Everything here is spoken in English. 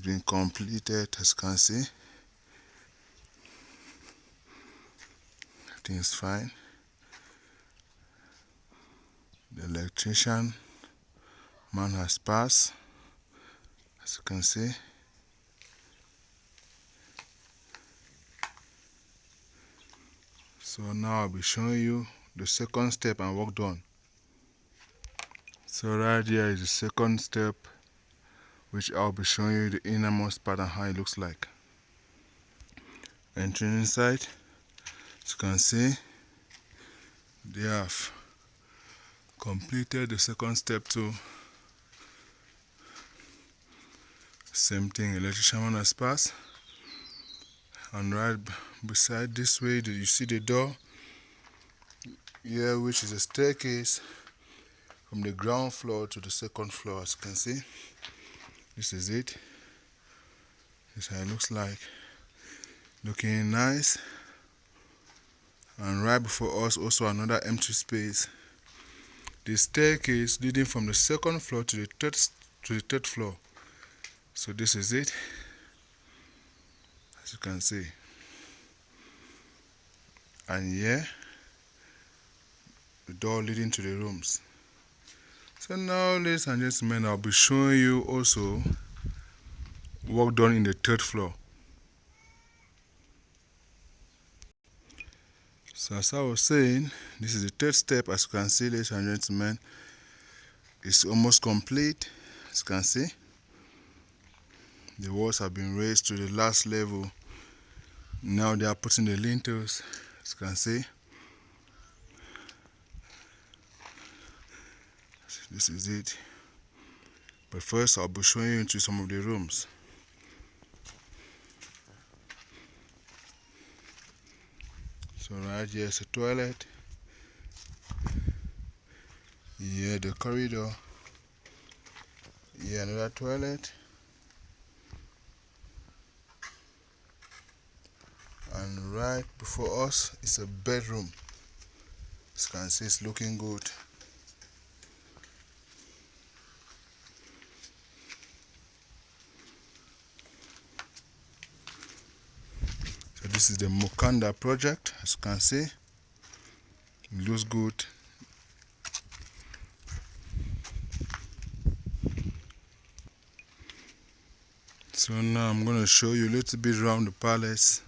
been completed, as you can see. Everything is fine. The electrician man has passed, as you can see. So now I'll be showing you the second step and work done. So right here is the second step, which I'll be showing you the innermost part and how it looks like. Entering inside, as you can see, they have completed the second step too. Same thing, electrician man has passed. And right beside this way, you see the door here, which is a staircase from the ground floor to the second floor. As you can see, this is it. This is how it looks like. Looking nice. And right before us, also another empty space. The staircase leading from the second floor to the third floor. So this is it, as you can see. And here, the door leading to the rooms. So now, ladies and gentlemen, I'll be showing you also work done in the third floor. So as I was saying, this is the third step. As you can see, ladies and gentlemen, it's almost complete. As you can see, the walls have been raised to the last level. Now they are putting the lintels, as you can see. This is it. But first, I'll be showing you into some of the rooms. So right here is a toilet. Here the corridor. Here another toilet. And right before us is a bedroom. As you can see, it's looking good. So this is the Mukanda project. As you can see, it looks good. So now I'm going to show you a little bit around the palace.